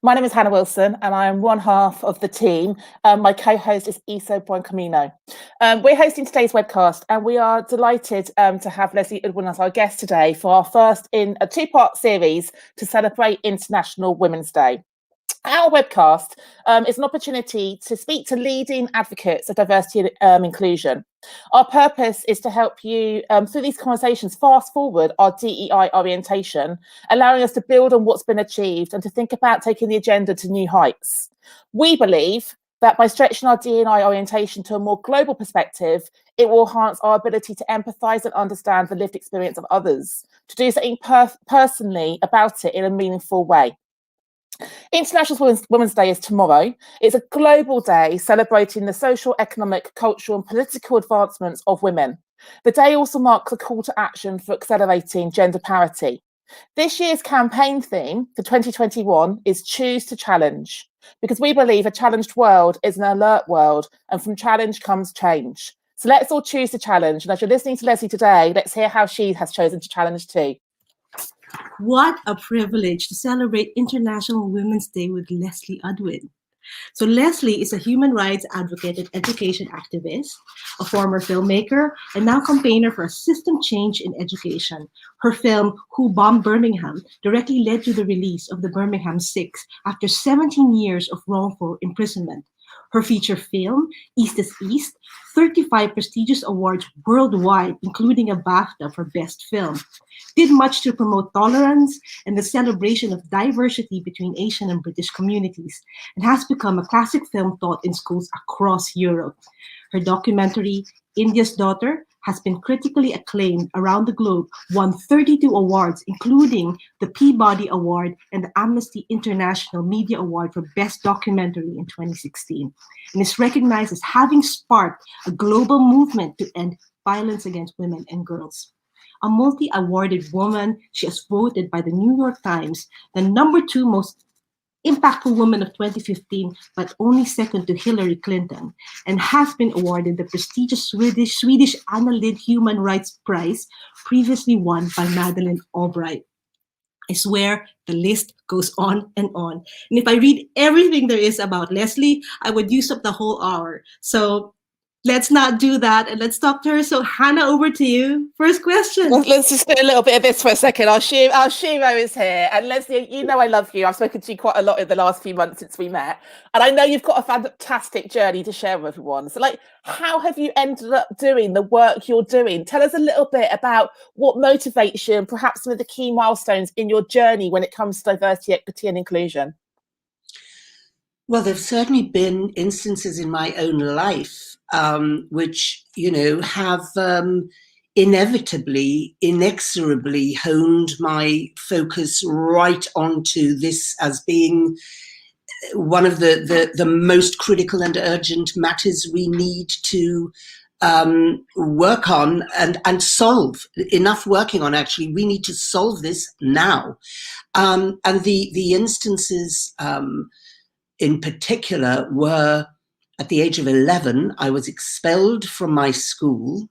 My name is Hannah Wilson, and I am one half of the team. My co-host is Buencamino. We're hosting today's webcast, and we are delighted to have Leslee Udwin as our guest today for our first in a two-part series to celebrate International Women's Day. Our webcast is an opportunity to speak to leading advocates of diversity and inclusion. Our purpose is to help you, through these conversations, fast forward our DEI orientation, allowing us to build on what's been achieved and to think about taking the agenda to new heights. We believe that by stretching our DEI orientation to a more global perspective, it will enhance our ability to empathise and understand the lived experience of others, to do something personally about it in a meaningful way. International Women's Day is tomorrow. It's a global day celebrating the social, economic, cultural and political advancements of women. The day also marks a call to action for accelerating gender parity. This year's campaign theme for 2021 is Choose to Challenge, because we believe a challenged world is an alert world, and from challenge comes change. So let's all choose to challenge. And as you're listening to Leslee today, let's hear how she has chosen to challenge too. What a privilege to celebrate International Women's Day with Leslee Udwin. So Leslee is a human rights advocate and education activist, a former filmmaker, and now campaigner for a system change in education. Her film, Who Bombed Birmingham, directly led to the release of the Birmingham Six after 17 years of wrongful imprisonment. Her feature film, East is East, 35 prestigious awards worldwide, including a BAFTA for Best Film, did much to promote tolerance and the celebration of diversity between Asian and British communities, and has become a classic film taught in schools across Europe. Her documentary, India's Daughter, has been critically acclaimed around the globe, won 32 awards, including the Peabody Award and the Amnesty International Media Award for Best Documentary in 2016, and is recognized as having sparked a global movement to end violence against women and girls. A multi-awarded woman, she is voted by the New York Times the #2 most impactful woman of 2015, but only second to Hillary Clinton, and has been awarded the prestigious Swedish Anna Lindh Human Rights Prize, previously won by Madeleine Albright. I swear the list goes on and on. And if I read everything there is about Leslee, I would use up the whole hour. So let's not do that, and let's talk to her. So Hannah, over to you. First question. Let's just do a little bit of this for a second. Our Shiro is here. And Leslee, you know I love you. I've spoken to you quite a lot in the last few months since we met. And I know you've got a fantastic journey to share with everyone. So how have you ended up doing the work you're doing? Tell us a little bit about what motivates you and perhaps some of the key milestones in your journey when it comes to diversity, equity and inclusion. Well, there've certainly been instances in my own life which, have inevitably, inexorably honed my focus right onto this as being one of the most critical and urgent matters we need to work on and solve. Enough working on, actually. We need to solve this now. And the instances in particular were, at the age of 11, I was expelled from my school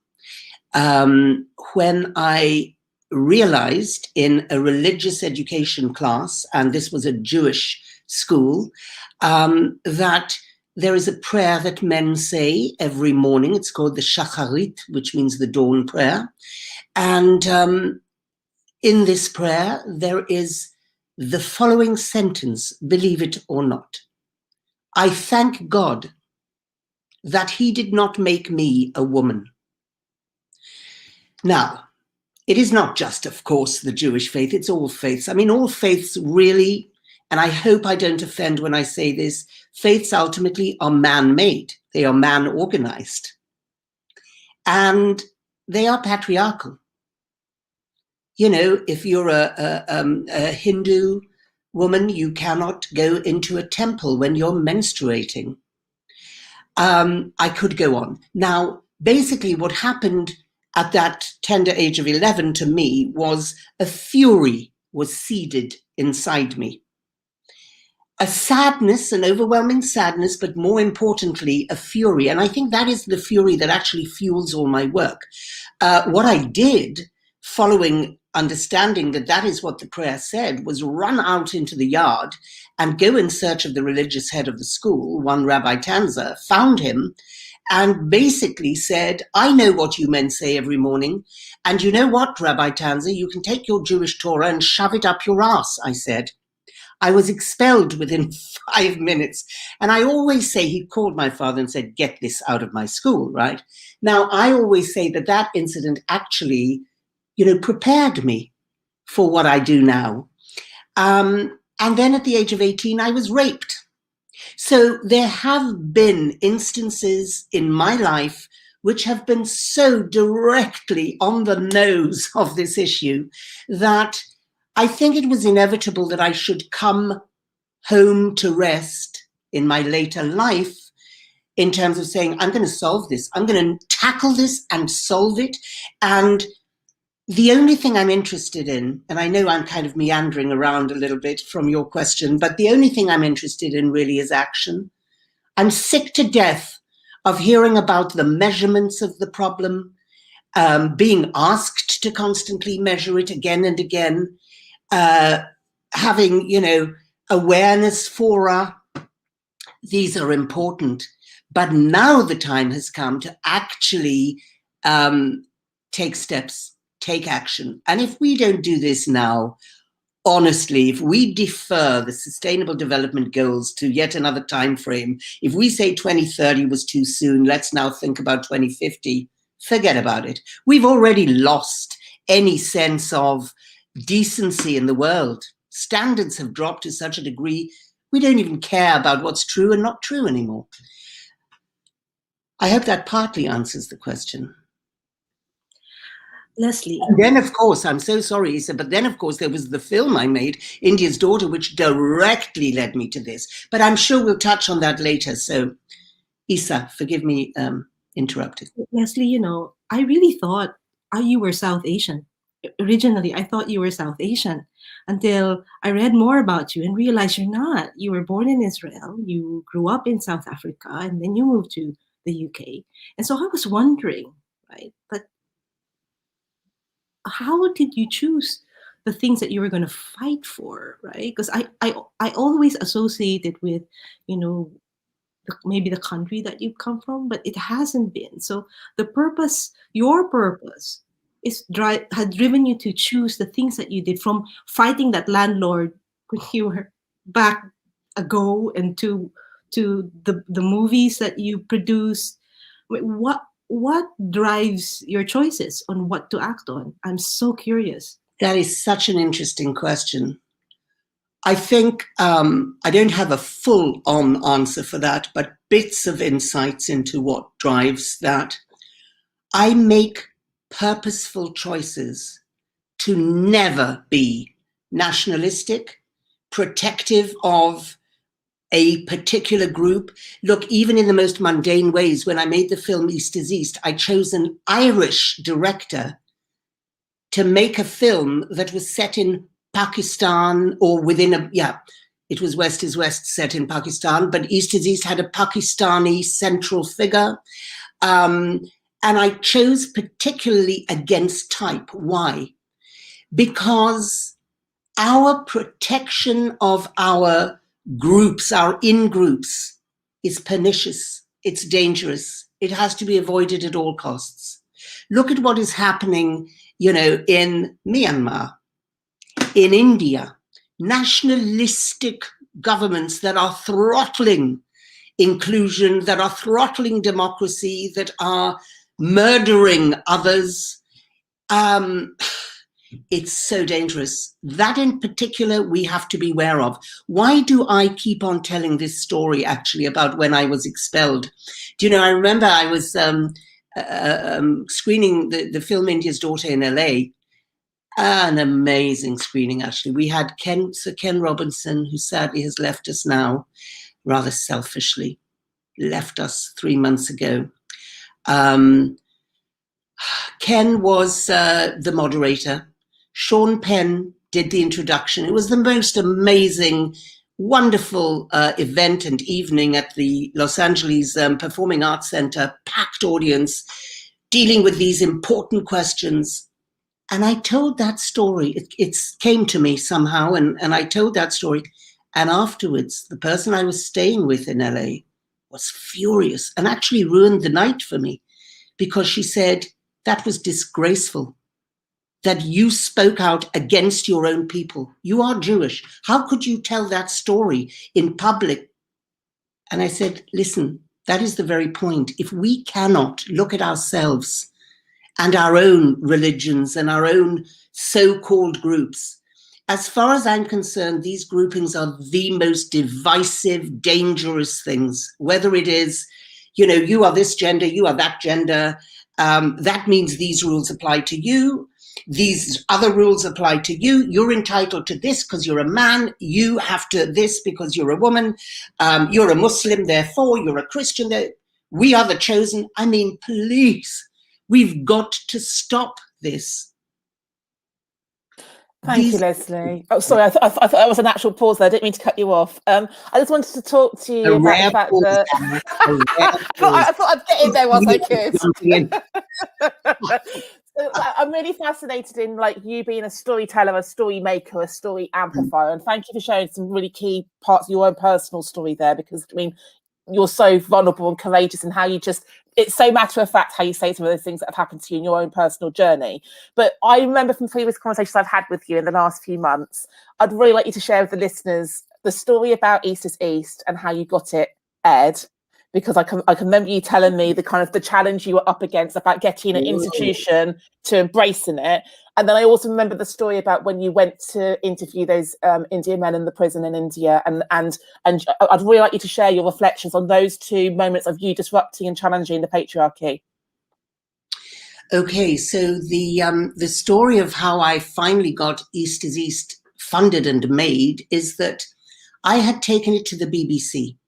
when I realized in a religious education class, and this was a Jewish school, that there is a prayer that men say every morning. It's called the Shacharit, which means the dawn prayer. And in this prayer, there is the following sentence, believe it or not. I thank God that he did not make me a woman. Now, it is not just, of course, the Jewish faith, it's all faiths. I mean, all faiths really, and I hope I don't offend when I say this, faiths ultimately are man-made. They are man-organized. And they are patriarchal. If you're a Hindu woman, you cannot go into a temple when you're menstruating. I could go on. Now, basically what happened at that tender age of 11 to me was a fury was seeded inside me. A sadness, an overwhelming sadness, but more importantly, a fury. And I think that is the fury that actually fuels all my work. What I did following understanding that that is what the prayer said, was run out into the yard and go in search of the religious head of the school. One Rabbi Tanzer found him and basically said, I know what you men say every morning. And you know what, Rabbi Tanzer, you can take your Jewish Torah and shove it up your ass, I said. I was expelled within 5 minutes. And I always say, he called my father and said, get this out of my school, right? Now, I always say that that incident actually, prepared me for what I do now. And then at the age of 18, I was raped. So there have been instances in my life which have been so directly on the nose of this issue that I think it was inevitable that I should come home to rest in my later life in terms of saying, I'm going to solve this. I'm going to tackle this and solve it. And the only thing I'm interested in, and I know I'm kind of meandering around a little bit from your question, but the only thing I'm interested in really is action. I'm sick to death of hearing about the measurements of the problem, being asked to constantly measure it again and again, having, awareness fora. These are important. But now the time has come to actually take steps. Take action. And if we don't do this now, honestly, if we defer the Sustainable Development Goals to yet another time frame, if we say 2030 was too soon, let's now think about 2050, forget about it. We've already lost any sense of decency in the world. Standards have dropped to such a degree, we don't even care about what's true and not true anymore. I hope that partly answers the question. Leslee. And then, of course, I'm so sorry, Issa, but then, of course, there was the film I made, India's Daughter, which directly led me to this. But I'm sure we'll touch on that later. So, Issa, forgive me interrupting. Leslee, I really thought you were South Asian. Originally, I thought you were South Asian until I read more about you and realized you're not. You were born in Israel, you grew up in South Africa, and then you moved to the UK. And so I was wondering, right, but how did you choose the things that you were going to fight for, right? Because I always associate it with, maybe the country that you come from, but it hasn't been. So your purpose had driven you to choose the things that you did, from fighting that landlord when you were back ago, and to the movies that you produced. What drives your choices on what to act on? I'm so curious. That is such an interesting question. I think I don't have a full-on answer for that, but bits of insights into what drives that. I make purposeful choices to never be nationalistic, protective of a particular group. Look, even in the most mundane ways, when I made the film East is East, I chose an Irish director to make a film that was set in Pakistan, or it was West is West set in Pakistan, but East is East had a Pakistani central figure. And I chose particularly against type. Why? Because our protection of our groups, our in-groups, is pernicious, it's dangerous, it has to be avoided at all costs. Look at what is happening, in Myanmar, in India, nationalistic governments that are throttling inclusion, that are throttling democracy, that are murdering others. It's so dangerous. That in particular, we have to be aware of. Why do I keep on telling this story, actually, about when I was expelled? Do you know, I remember I was screening the film India's Daughter in LA. An amazing screening, actually. We had Sir Ken Robinson, who sadly has left us now, rather selfishly, left us 3 months ago. Ken was the moderator. Sean Penn did the introduction. It was the most amazing, wonderful event and evening at the Los Angeles Performing Arts Center, packed audience, dealing with these important questions. And I told that story. It came to me somehow, and I told that story. And afterwards, the person I was staying with in LA was furious and actually ruined the night for me, because she said, that was disgraceful, that you spoke out against your own people. You are Jewish. How could you tell that story in public? And I said, listen, that is the very point. If we cannot look at ourselves and our own religions and our own so-called groups, as far as I'm concerned, these groupings are the most divisive, dangerous things, whether it is, you know, you are this gender, you are that gender, that means these rules apply to you, these other rules apply to you, you're entitled to this because you're a man, you have to this because you're a woman, you're a Muslim, therefore you're a Christian, we are the chosen. I mean, please, we've got to stop this. Thank you, Leslie. Oh, sorry, I thought that was an actual pause there. I didn't mean to cut you off. I just wanted to talk to you about the fact that I thought I'd get in there whilst I could. So, I'm really fascinated in like you being a storyteller, a story maker, a story amplifier, and thank you for sharing some really key parts of your own personal story there, because I mean, you're so vulnerable and courageous, and how you just, it's so matter of fact how you say some of those things that have happened to you in your own personal journey. But I remember from previous conversations I've had with you in the last few months, I'd really like you to share with the listeners the story about East is East and how you got it aired, because I can remember you telling me the kind of the challenge you were up against about getting an institution to embracing it. And then I also remember the story about when you went to interview those Indian men in the prison in India, and I'd really like you to share your reflections on those two moments of you disrupting and challenging the patriarchy. Okay, so the story of how I finally got East is East funded and made is that I had taken it to the BBC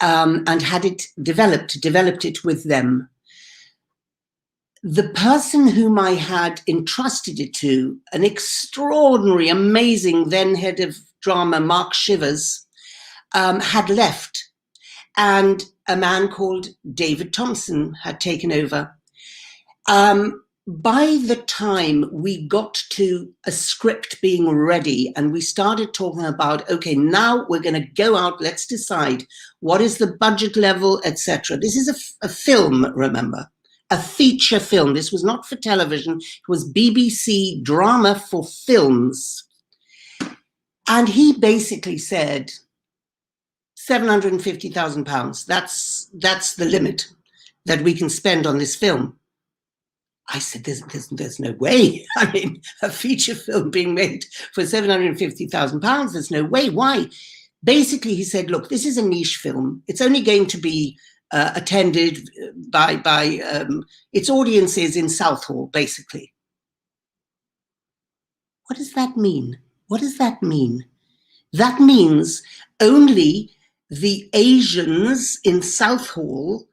and had it developed it with them. The person whom I had entrusted it to, an extraordinary, amazing then head of drama, Mark Shivers, had left, and a man called David Thompson had taken over. By the time we got to a script being ready and we started talking about, okay, now we're going to go out, let's decide what is the budget level, etc. This is a film, remember, a feature film. This was not for television. It was BBC drama for films. And he basically said, £750,000. That's the limit that we can spend on this film. I said, there's no way. I mean, a feature film being made for £750,000, there's no way. Why? Basically, he said, look, this is a niche film. It's only going to be attended by its audiences in Southall, basically. What does that mean? What does that mean? That means only the Asians in Southall.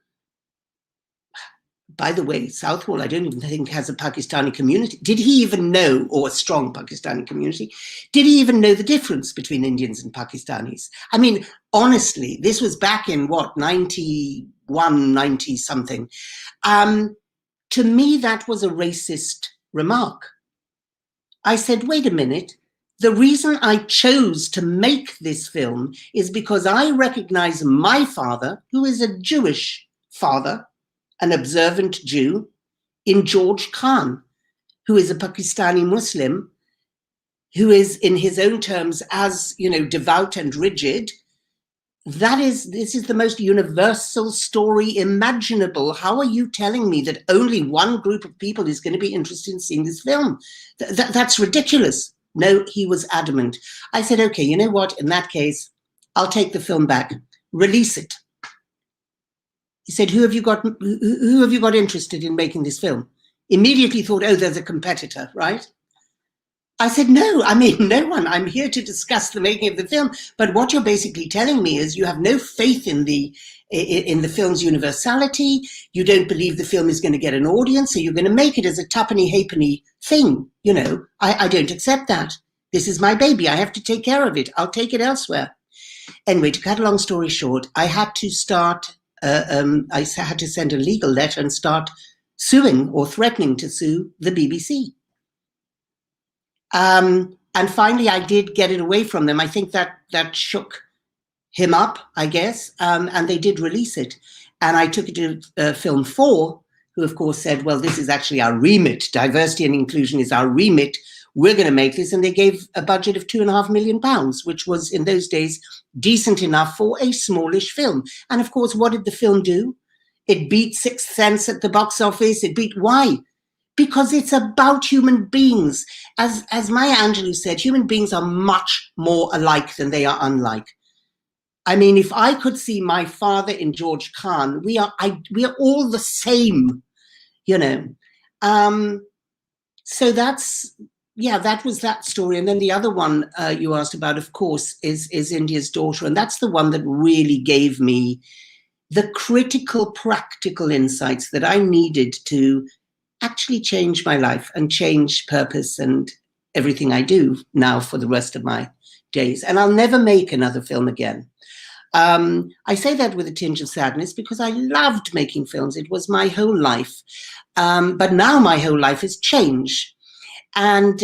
By the way, Southall, I don't even think has a Pakistani community. Did he even know, or a strong Pakistani community? Did he even know the difference between Indians and Pakistanis? I mean, honestly, this was back in what, 91, 90 something. To me, that was a racist remark. I said, wait a minute. The reason I chose to make this film is because I recognize my father, who is a Jewish father, an observant Jew, in George Khan, who is a Pakistani Muslim, who is in his own terms as, you know, devout and rigid. This is the most universal story imaginable. How are you telling me that only one group of people is going to be interested in seeing this film? That's ridiculous. No, he was adamant. I said, okay, you know what? In that case, I'll take the film back, release it. He said, who have you got interested in making this film? Immediately thought, oh, there's a competitor, right? I said, no, I mean, no one. I'm here to discuss the making of the film. But what you're basically telling me is you have no faith in the film's universality. You don't believe the film is going to get an audience. So you're going to make it as a tuppenny halfpenny thing. You know, I don't accept that. This is my baby. I have to take care of it. I'll take it elsewhere. Anyway, to cut a long story short, I had to start, I had to send a legal letter and start suing or threatening to sue the BBC. And finally, I did get it away from them. I think that shook him up, I guess, and they did release it. And I took it to Film 4, who of course said, well, this is actually our remit. Diversity and inclusion is our remit. We're going to make this. And they gave a budget of £2.5 million, which was in those days decent enough for a smallish film. And of course, what did the film do? It beat Sixth Sense at the box office. It beat, why? Because it's about human beings. As Maya Angelou said, human beings are much more alike than they are unlike. I mean, if I could see my father in George Khan, we are all the same, you know. So that's, yeah, that was that story. And then the other one you asked about, of course, is India's Daughter. And that's the one that really gave me the critical, practical insights that I needed to actually change my life and change purpose and everything I do now for the rest of my days. And I'll never make another film again. I say that with a tinge of sadness because I loved making films. It was my whole life. But now my whole life has changed. And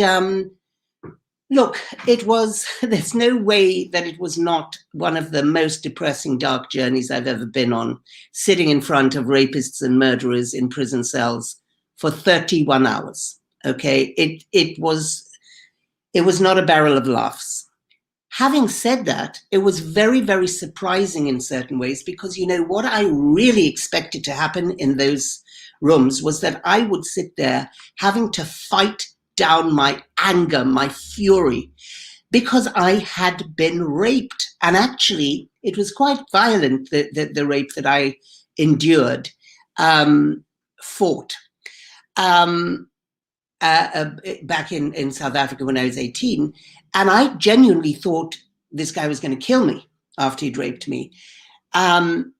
look, there's no way that it was not one of the most depressing, dark journeys I've ever been on, sitting in front of rapists and murderers in prison cells for 31 hours. Okay, it was not a barrel of laughs. Having said that, it was very, very surprising in certain ways because, you know, what I really expected to happen in those rooms was that I would sit there having to fight down my anger, my fury, because I had been raped. And actually, it was quite violent, the rape that I endured, fought. Back in South Africa when I was 18. And I genuinely thought this guy was going to kill me after he'd raped me. And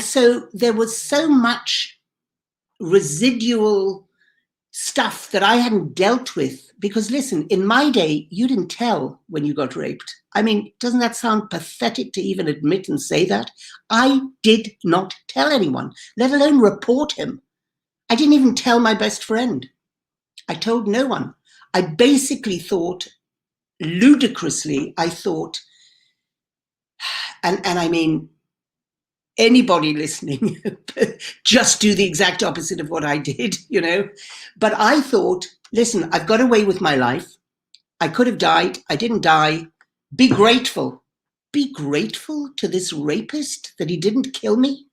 so there was so much residual stuff that I hadn't dealt with. Because listen, in my day, you didn't tell when you got raped. I mean, doesn't that sound pathetic to even admit and say that? I did not tell anyone, let alone report him. I didn't even tell my best friend. I told no one. I basically thought, ludicrously, I thought, and I mean, anybody listening, just do the exact opposite of what I did, you know. But I thought, listen, I've got away with my life. I could have died. I didn't die. Be grateful. Be grateful to this rapist that he didn't kill me.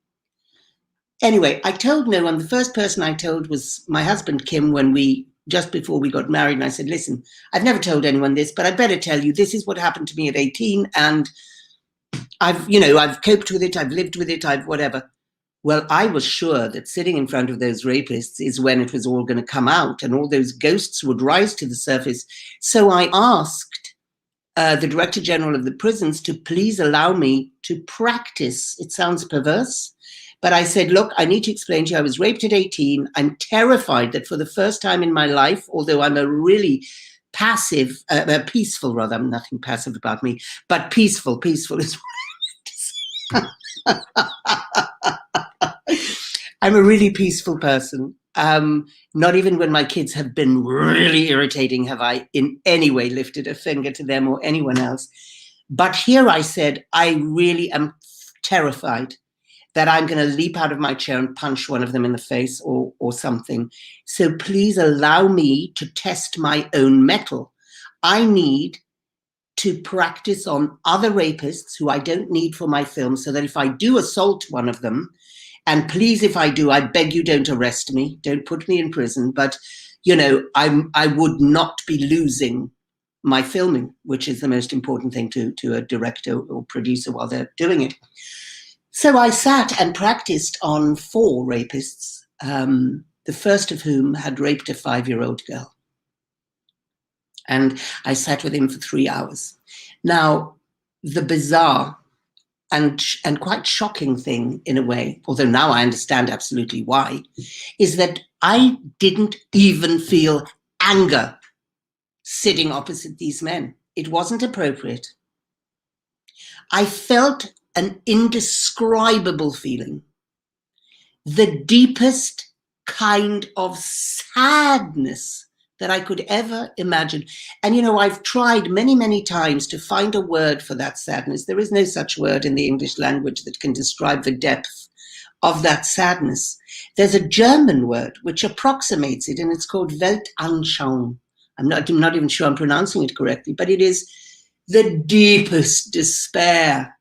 Anyway, I told no one. The first person I told was my husband, Kim, just before we got married. And I said, listen, I've never told anyone this, but I'd better tell you, this is what happened to me at 18. And I've coped with it. I've lived with it. I've whatever. Well, I was sure that sitting in front of those rapists is when it was all going to come out and all those ghosts would rise to the surface. So I asked the Director General of the prisons to please allow me to practice. It sounds perverse. But I said, look, I need to explain to you, I was raped at 18. I'm terrified that for the first time in my life, although I'm a really peaceful, rather, I'm nothing passive about me, but peaceful is what I'm a really peaceful person. Not even when my kids have been really irritating have I in any way lifted a finger to them or anyone else. But here I said, I really am terrified that I'm going to leap out of my chair and punch one of them in the face or something. So please allow me to test my own mettle. I need to practice on other rapists who I don't need for my film so that if I do assault one of them, and please, if I do, I beg you don't arrest me, don't put me in prison, but, you know, I would not be losing my filming, which is the most important thing to a director or producer while they're doing it. So I sat and practiced on 4 rapists, the first of whom had raped a 5-year-old girl. And I sat with him for 3 hours. Now, the bizarre and quite shocking thing in a way, although now I understand absolutely why, is that I didn't even feel anger sitting opposite these men. It wasn't appropriate. I felt an indescribable feeling, the deepest kind of sadness that I could ever imagine. And, you know, I've tried many, many times to find a word for that sadness. There is no such word in the English language that can describe the depth of that sadness. There's a German word which approximates it, and it's called Weltanschauung. I'm not even sure I'm pronouncing it correctly, but it is the deepest despair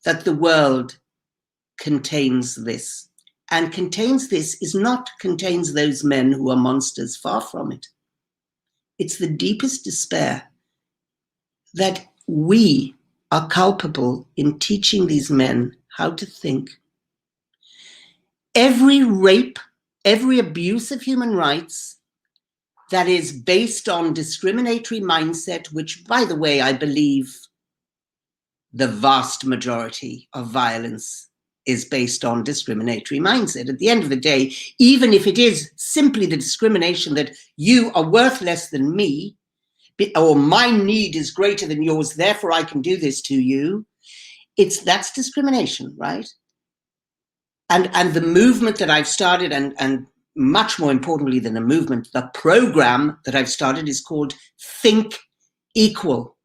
that the world contains this. And contains this is not contains those men who are monsters, far from it. It's the deepest despair that we are culpable in teaching these men how to think. Every rape, every abuse of human rights that is based on discriminatory mindset, which, by the way, I believe the vast majority of violence is based on discriminatory mindset. At the end of the day, even if it is simply the discrimination that you are worth less than me, or my need is greater than yours, therefore I can do this to you, that's discrimination, right? And the movement that I've started, and much more importantly than a movement, the program that I've started is called Think Equal.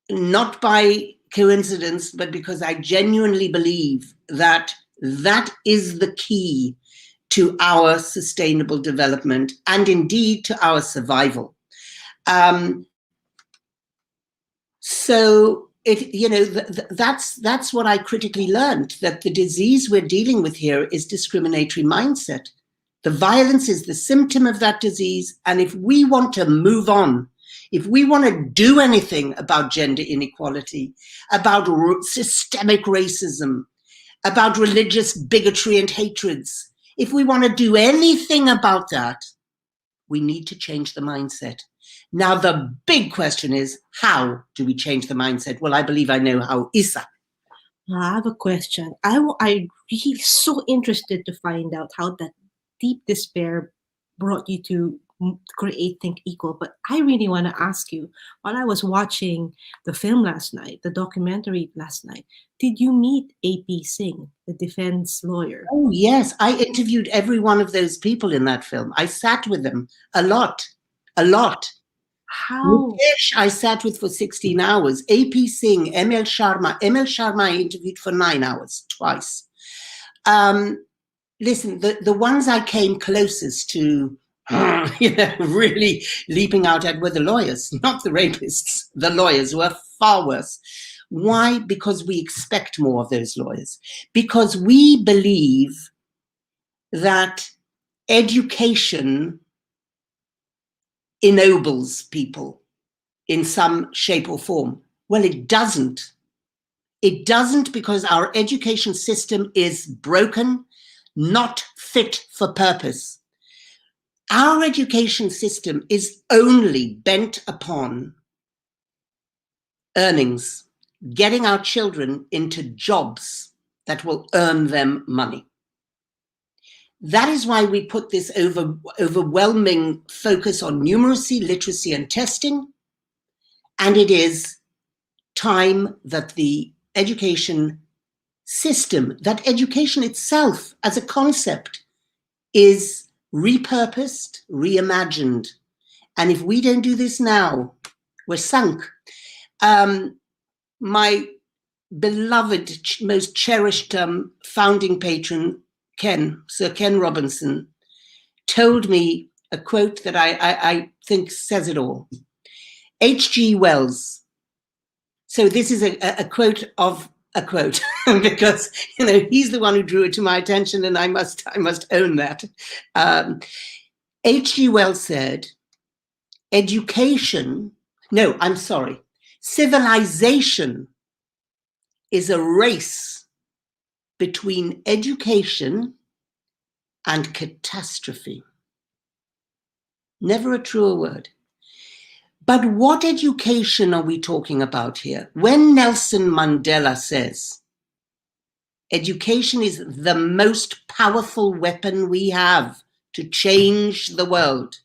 Not by coincidence, but because I genuinely believe that that is the key to our sustainable development and indeed to our survival. So that's what I critically learned, that the disease we're dealing with here is discriminatory mindset. The violence is the symptom of that disease. And if we want to move on, if we want to do anything about gender inequality, about systemic racism, about religious bigotry and hatreds, if we want to do anything about that, we need to change the mindset. Now, the big question is, how do we change the mindset? Well, I believe I know how. Isa. I have a question. I'm really so interested to find out how that deep despair brought you to create Think Equal. But I really want to ask you, while I was watching the film last night, the documentary last night, did you meet AP Singh, the defense lawyer? Oh, yes. I interviewed every one of those people in that film. I sat with them a lot. How? Mukesh, I sat with for 16 hours. AP Singh, ML Sharma. ML Sharma I interviewed for 9 hours, twice. Listen, the ones I came closest to, really leaping out at were the lawyers, not the rapists. The lawyers who are far worse. Why? Because we expect more of those lawyers. Because we believe that education ennobles people in some shape or form. Well, it doesn't. It doesn't, because our education system is broken, not fit for purpose. Our education system is only bent upon earnings, getting our children into jobs that will earn them money. That is why we put this overwhelming focus on numeracy, literacy, and testing. And it is time that the education system, that education itself as a concept, is repurposed, reimagined. And if we don't do this now, we're sunk. My beloved, most cherished founding patron, Sir Ken Robinson, told me a quote that I think says it all. H.G. Wells. So this is a quote of a quote, because he's the one who drew it to my attention, and I must own that. H.G. Wells said, civilization is a race between education and catastrophe. Never a truer word. But what education are we talking about here? When Nelson Mandela says, education is the most powerful weapon we have to change the world,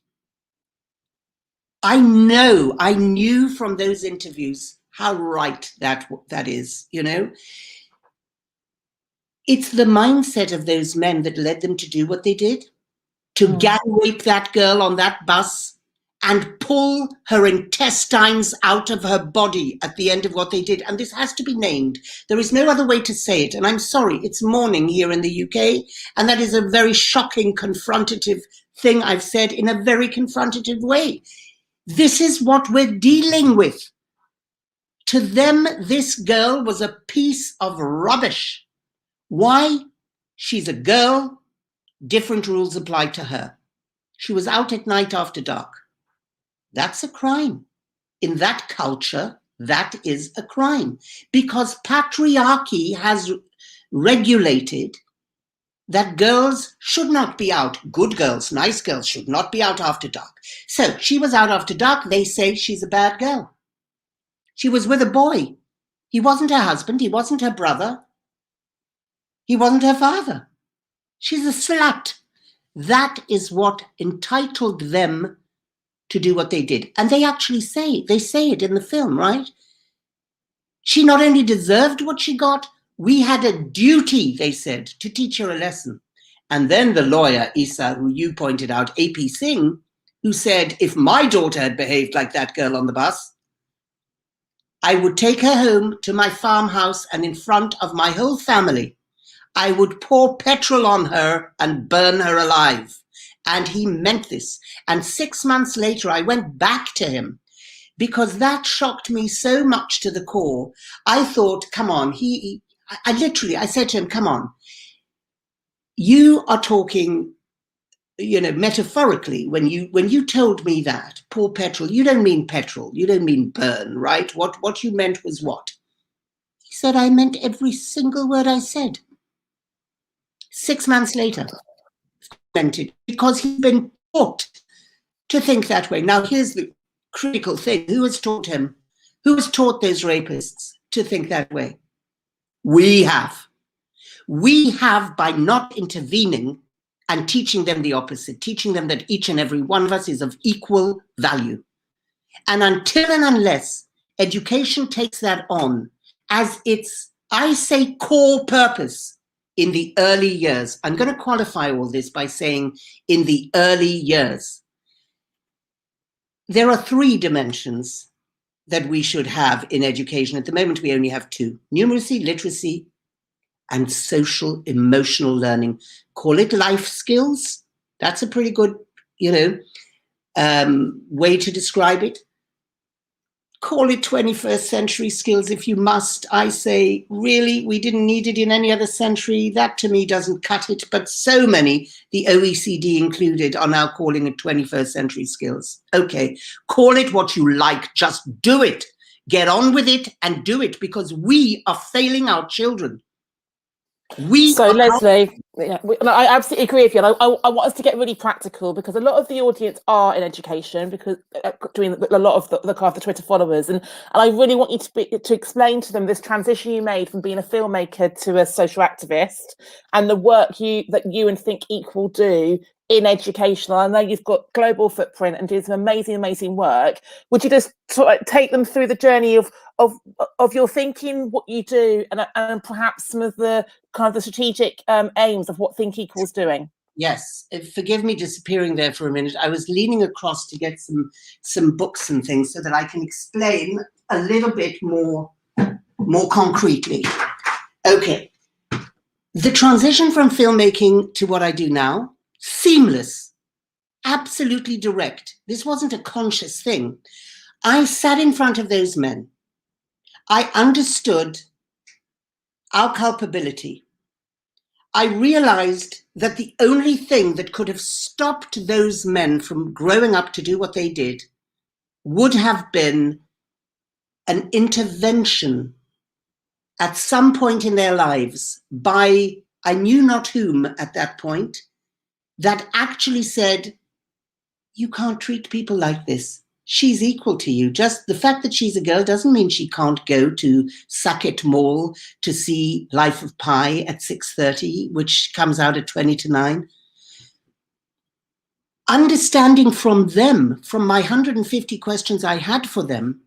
I knew from those interviews how right that is, It's the mindset of those men that led them to do what they did, to gang rape that girl on that bus and pull her intestines out of her body at the end of what they did. And this has to be named. There is no other way to say it. And I'm sorry, it's morning here in the UK. And that is a very shocking, confrontative thing I've said in a very confrontative way. This is what we're dealing with. To them, this girl was a piece of rubbish. Why? She's a girl. Different rules apply to her. She was out at night after dark. That's a crime. In that culture, that is a crime, because patriarchy has regulated that girls should not be out. Good girls, nice girls should not be out after dark. So she was out after dark. They say she's a bad girl. She was with a boy. He wasn't her husband. He wasn't her brother. He wasn't her father. She's a slut. That is what entitled them to do what they did. And they actually say it in the film, right? She not only deserved what she got, we had a duty, they said, to teach her a lesson. And then the lawyer, Isa, who you pointed out, AP Singh, who said, if my daughter had behaved like that girl on the bus, I would take her home to my farmhouse and in front of my whole family, I would pour petrol on her and burn her alive. And he meant this. And 6 months later, I went back to him because that shocked me so much to the core. I thought, come on, I said to him, come on, you are talking, metaphorically, when you told me that, pour petrol, you don't mean petrol, you don't mean burn, right? What you meant was what? He said, I meant every single word I said. 6 months later, meant it because he'd been taught to think that way. Now, here's the critical thing. Who has taught him? Who has taught those rapists to think that way? We have. We have, by not intervening and teaching them the opposite, teaching them that each and every one of us is of equal value. And until and unless education takes that on as its, I say, core purpose in the early years, I'm going to qualify all this by saying in the early years, there are 3 dimensions that we should have in education. At the moment, we only have 2: numeracy, literacy, and social emotional learning. Call it life skills. That's a pretty good, way to describe it. Call it 21st century skills if you must. I say, really, we didn't need it in any other century. That to me doesn't cut it. But so many, the OECD included, are now calling it 21st century skills. Okay, call it what you like. Just do it. Get on with it and do it, because we are failing our children. So Leslee, I absolutely agree with you. And I want us to get really practical, because a lot of the audience are in education, because doing a lot of look after Twitter followers, and I really want you to explain to them this transition you made from being a filmmaker to a social activist, and the work that you and Think Equal do in education. I know you've got global footprint and do some amazing work. Would you just sort of take them through the journey of your thinking, what you do, and perhaps some of the kind of the strategic aims of what Think Equal's doing? Yes, forgive me disappearing there for a minute. I was leaning across to get some books and things so that I can explain a little bit more concretely. Okay, the transition from filmmaking to what I do now, seamless, absolutely direct. This wasn't a conscious thing. I sat in front of those men. I understood our culpability. I realized that the only thing that could have stopped those men from growing up to do what they did would have been an intervention at some point in their lives by, I knew not whom at that point, that actually said, you can't treat people like this. She's equal to you. Just the fact that she's a girl doesn't mean she can't go to Sucket Mall to see Life of Pi at 6:30, which comes out at 20 to 9. Understanding from them, from my 150 questions I had for them,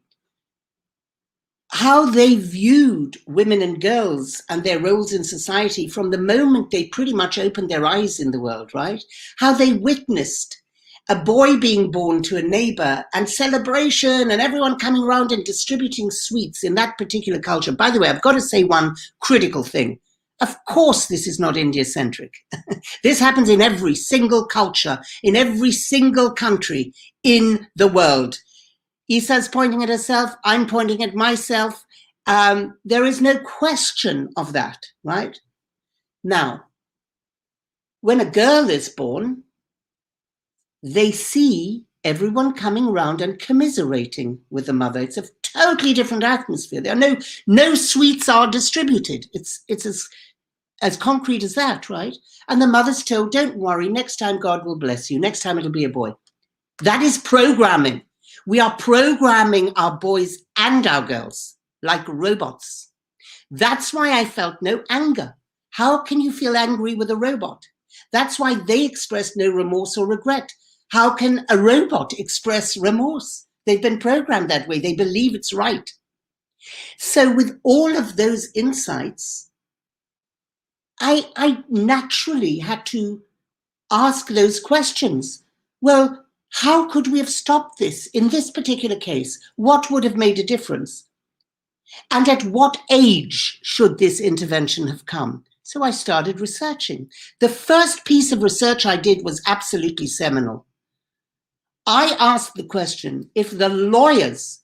how they viewed women and girls and their roles in society from the moment they pretty much opened their eyes in the world, right? How they witnessed a boy being born to a neighbor and celebration and everyone coming around and distributing sweets in that particular culture. By the way, I've got to say one critical thing. Of course, this is not India-centric. This happens in every single culture, in every single country in the world. Isa's pointing at herself, I'm pointing at myself. There is no question of that, right? Now, when a girl is born, they see everyone coming around and commiserating with the mother. It's a totally different atmosphere. There are no sweets are distributed. It's as concrete as that, right? And the mother's told, don't worry, next time God will bless you. Next time it'll be a boy. That is programming. We are programming our boys and our girls like robots. That's why I felt no anger. How can you feel angry with a robot? That's why they expressed no remorse or regret. How can a robot express remorse? They've been programmed that way. They believe it's right. So with all of those insights, I naturally had to ask those questions. Well, how could we have stopped this in this particular case? What would have made a difference? And at what age should this intervention have come? So I started researching. The first piece of research I did was absolutely seminal. I asked the question, if the lawyers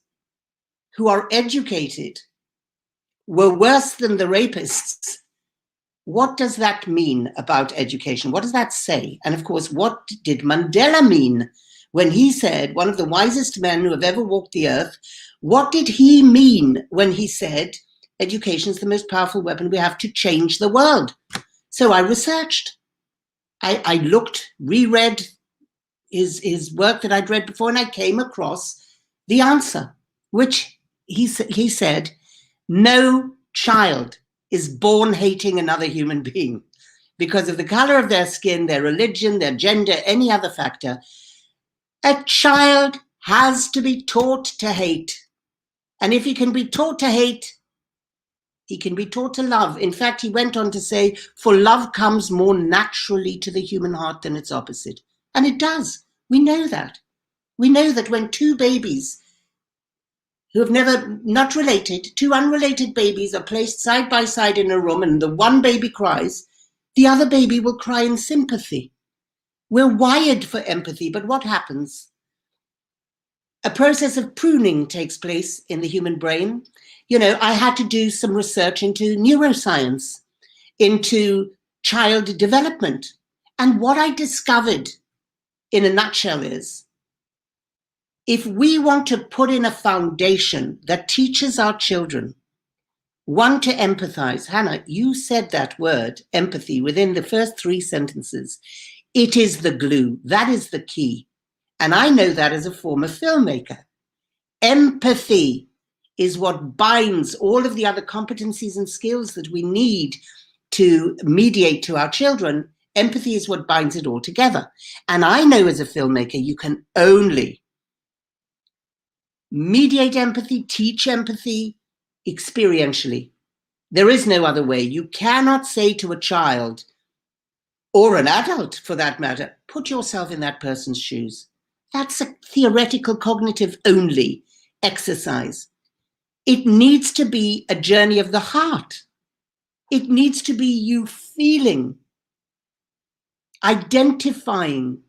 who are educated were worse than the rapists, what does that mean about education? What does that say? And of course, what did Mandela mean when he said, one of the wisest men who have ever walked the earth, what did he mean when he said, education is the most powerful weapon we have to change the world? So I researched. I looked, reread his work that I'd read before, and I came across the answer, which he said, no child is born hating another human being because of the color of their skin, their religion, their gender, any other factor. A child has to be taught to hate. And if he can be taught to hate, he can be taught to love. In fact, he went on to say, for love comes more naturally to the human heart than its opposite. And it does. We know that. We know that when two babies who have never, not related, two unrelated babies are placed side by side in a room and the one baby cries, the other baby will cry in sympathy. We're wired for empathy, but what happens? A process of pruning takes place in the human brain. You know, I had to do some research into neuroscience, into child development. And what I discovered in a nutshell is, if we want to put in a foundation that teaches our children, one, to empathize. Hannah, you said that word, empathy, within the first 3 sentences. It is the glue. That is the key. And I know that as a former filmmaker. Empathy is what binds all of the other competencies and skills that we need to mediate to our children. Empathy is what binds it all together. And I know as a filmmaker, you can only mediate empathy, teach empathy experientially. There is no other way. You cannot say to a child, or an adult for that matter, put yourself in that person's shoes. That's a theoretical cognitive only exercise. It needs to be a journey of the heart. It needs to be you feeling, identifying,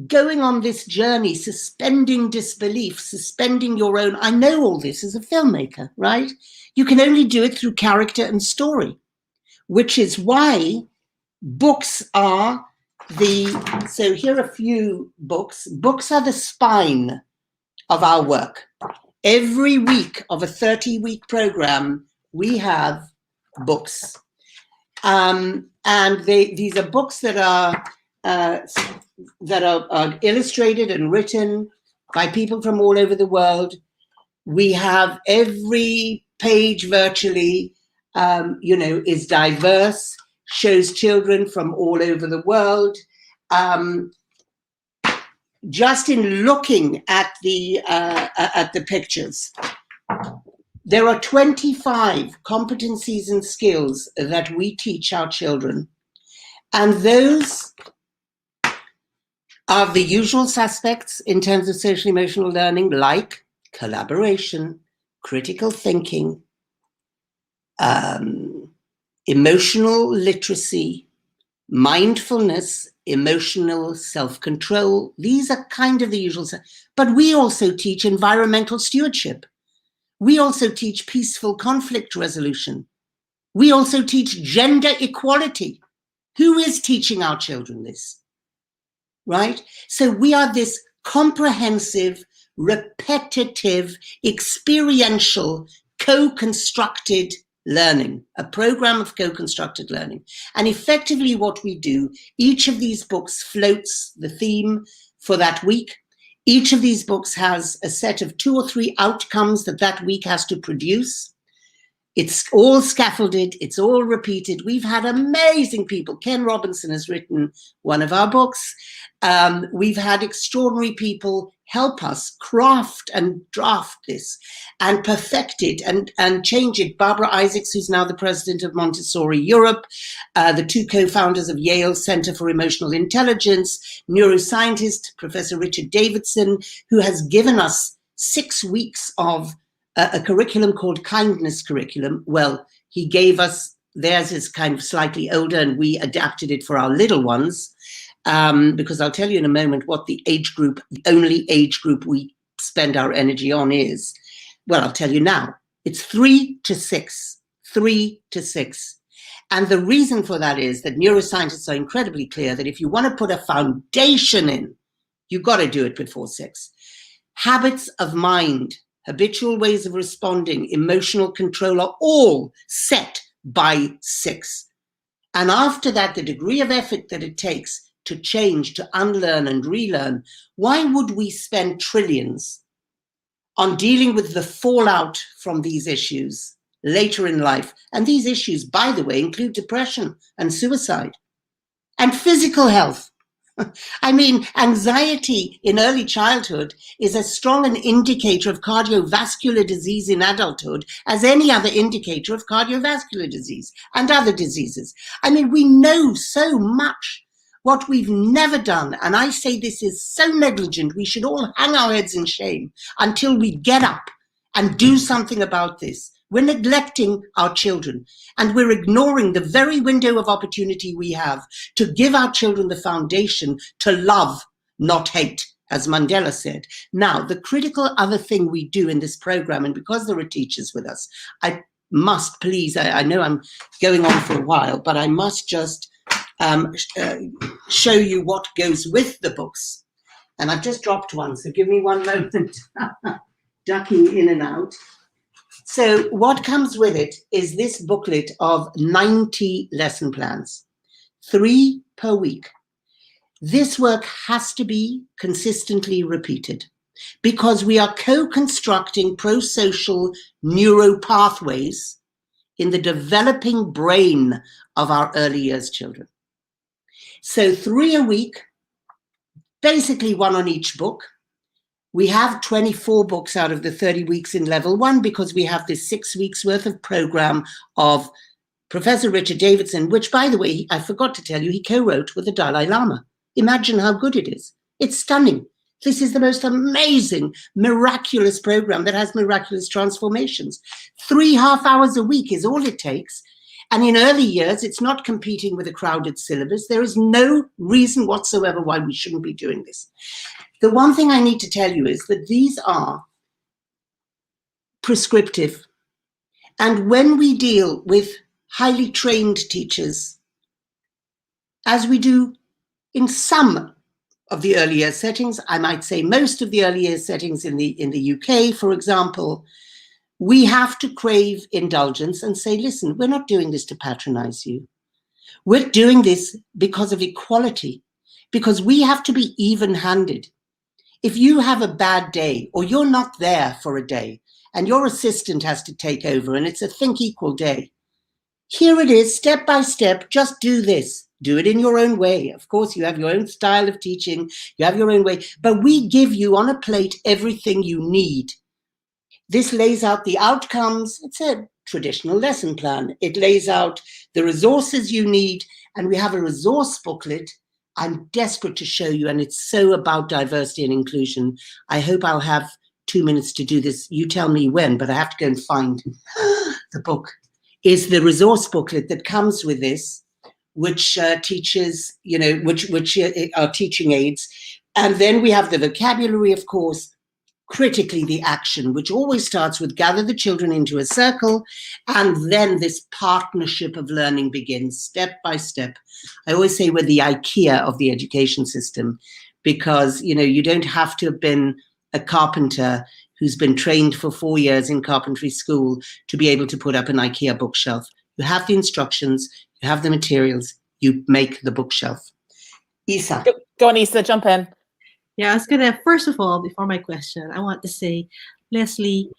going on this journey, suspending disbelief, suspending your own. I know all this as a filmmaker, right? You can only do it through character and story, which is why books are so here are a few books. Books are the spine of our work. Every week of a 30-week program, we have books. And these are books that are illustrated and written by people from all over the world. We have every page virtually, is diverse, shows children from all over the world. Just in looking at the pictures, there are 25 competencies and skills that we teach our children. And those are the usual suspects in terms of social emotional learning, like collaboration, critical thinking, emotional literacy, mindfulness, emotional self-control. These are kind of the usual, but we also teach environmental stewardship. We also teach peaceful conflict resolution. We also teach gender equality. Who is teaching our children this? Right? So we are this comprehensive, repetitive, experiential, co-constructed learning, a program of co-constructed learning. And effectively what we do, each of these books floats the theme for that week. Each of these books has a set of 2 or 3 outcomes that that week has to produce. It's all scaffolded, it's all repeated. We've had amazing people. Ken Robinson has written one of our books. We've had extraordinary people help us craft and draft this and perfect it and change it. Barbara Isaacs, who's now the president of Montessori Europe, the 2 co-founders of Yale Center for Emotional Intelligence, neuroscientist Professor Richard Davidson, who has given us 6 weeks of a curriculum called Kindness Curriculum. Well, he gave us, theirs is kind of slightly older and we adapted it for our little ones, because I'll tell you in a moment what the age group, the only age group we spend our energy on is. Well, I'll tell you now, it's 3 to 6, 3 to 6. And the reason for that is that neuroscientists are incredibly clear that if you want to put a foundation in, you've got to do it before 6. Habits of mind, habitual ways of responding, emotional control are all set by 6. And after that, the degree of effort that it takes to change, to unlearn and relearn, why would we spend trillions on dealing with the fallout from these issues later in life? And these issues, by the way, include depression and suicide and physical health. I mean, anxiety in early childhood is as strong an indicator of cardiovascular disease in adulthood as any other indicator of cardiovascular disease and other diseases. I mean, we know so much. What we've never done, and I say this is so negligent, we should all hang our heads in shame until we get up and do something about this. We're neglecting our children and we're ignoring the very window of opportunity we have to give our children the foundation to love, not hate, as Mandela said. Now, the critical other thing we do in this program, and because there are teachers with us, I must please, I know I'm going on for a while, but I must just show you what goes with the books. And I've just dropped one, so give me one moment. Ducking in and out. So what comes with it is this booklet of 90 lesson plans, 3 per week. This work has to be consistently repeated because we are co-constructing pro-social neuro pathways in the developing brain of our early years children. So 3 a week, basically 1 on each book. We have 24 books out of the 30 weeks in level 1 because we have this 6 weeks worth of program of Professor Richard Davidson, which, by the way, I forgot to tell you, he co-wrote with the Dalai Lama. Imagine how good it is. It's stunning. This is the most amazing, miraculous program that has miraculous transformations. 3.5 hours a week is all it takes. And in early years, it's not competing with a crowded syllabus. There is no reason whatsoever why we shouldn't be doing this. The one thing I need to tell you is that these are prescriptive. And when we deal with highly trained teachers, as we do in some of the early years settings, I might say most of the early years settings in the UK, for example, we have to crave indulgence and say, listen, we're not doing this to patronize you. We're doing this because of equality, because we have to be even-handed. If you have a bad day or you're not there for a day and your assistant has to take over and it's a think equal day, here it is, step by step, just do this. Do it in your own way. Of course, you have your own style of teaching, you have your own way, but we give you on a plate everything you need. This lays out the outcomes. It's a traditional lesson plan. It lays out the resources you need, and we have a resource booklet I'm desperate to show you, and it's so about diversity and inclusion. I hope I'll have 2 minutes to do this. You tell me when, but I have to go and find the book. Is the resource booklet that comes with this, which teaches, you know, which are teaching aids. And then we have the vocabulary, of course, critically the action, which always starts with gather the children into a circle, and then this partnership of learning begins step by step. I always say we're the IKEA of the education system, because, you know, you don't have to have been a carpenter who's been trained for 4 years in carpentry school to be able to put up an IKEA bookshelf. You have the instructions, you have the materials, you make the bookshelf. Isa. Go on, Isa, jump in. Yeah, I was gonna, first of all, before my question, I want to say, Leslie,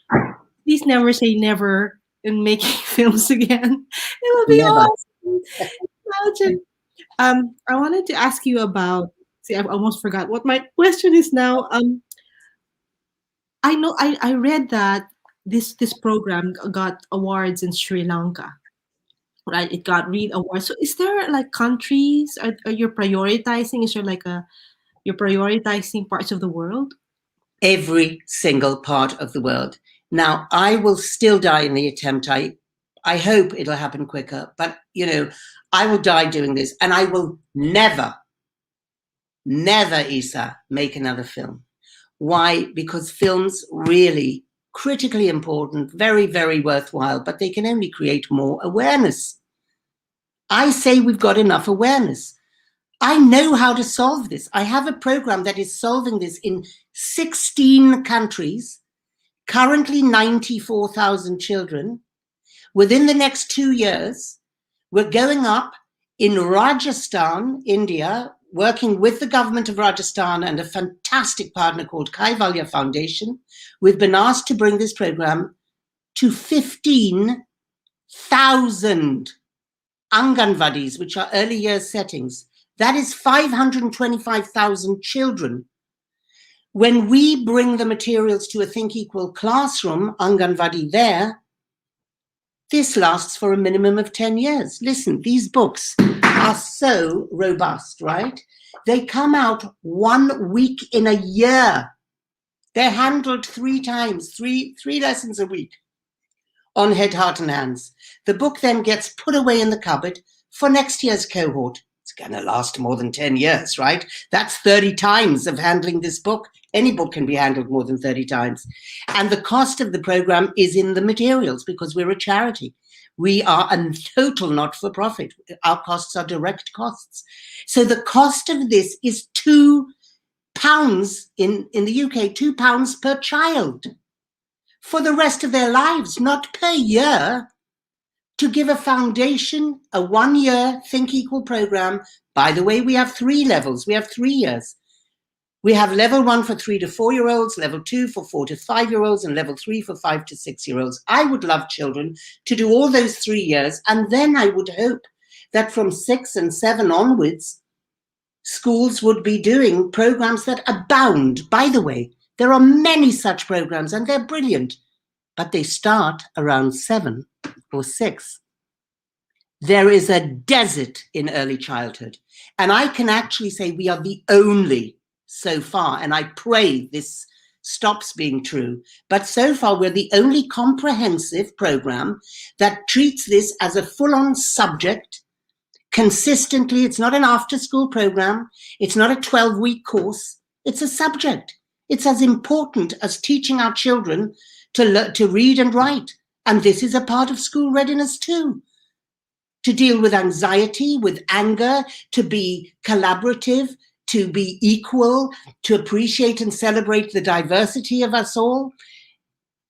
please never say never in making films again. It will be Never. awesome. Imagine. I wanted to ask you about, see, I've almost forgot what my question is now. I know I read that this program got awards in Sri Lanka, right? It got read awards. So is there like countries, are you prioritizing? Is there like you're prioritizing parts of the world? Every single part of the world. Now, I will still die in the attempt. I hope it'll happen quicker, but, you know, I will die doing this, and I will never, Isa, make another film. Why? Because films really critically important, very, very worthwhile, but they can only create more awareness. I say we've got enough awareness. I know how to solve this. I have a program that is solving this in 16 countries, currently 94,000 children. Within the next 2 years, we're going up in Rajasthan, India, working with the government of Rajasthan and a fantastic partner called Kaivalya Foundation. We've been asked to bring this program to 15,000 Anganwadis, which are early years settings. That is 525,000 children. When we bring the materials to a Think Equal classroom, Anganwadi there, this lasts for a minimum of 10 years. Listen, these books are so robust, right? They come out 1 week in a year. They're handled 3 times, three lessons a week on Head, Heart and Hands. The book then gets put away in the cupboard for next year's cohort. It's going to last more than 10 years, right? That's 30 times of handling this book. Any book can be handled more than 30 times. And the cost of the program is in the materials, because we're a charity. We are a total not-for-profit. Our costs are direct costs. So the cost of this is £2 in the UK, £2 per child for the rest of their lives, not per year, to give a foundation, a 1-year Think Equal program. By the way, we have 3 levels. We have 3 years. We have level 1 for 3 to 4-year-olds, level 2 for 4 to 5-year-olds, and level 3 for 5 to 6-year-olds. I would love children to do all those 3 years, and then I would hope that from 6 and 7 onwards, schools would be doing programs that abound. By the way, there are many such programs, and they're brilliant, but they start around 7 or 6. There is a desert in early childhood, and I can actually say we are the only, so far, and I pray this stops being true, but so far we're the only comprehensive program that treats this as a full-on subject consistently. It's not an after-school program. It's not a 12-week course. It's a subject. It's as important as teaching our children to read and write. And this is a part of school readiness too, to deal with anxiety, with anger, to be collaborative, to be equal, to appreciate and celebrate the diversity of us all.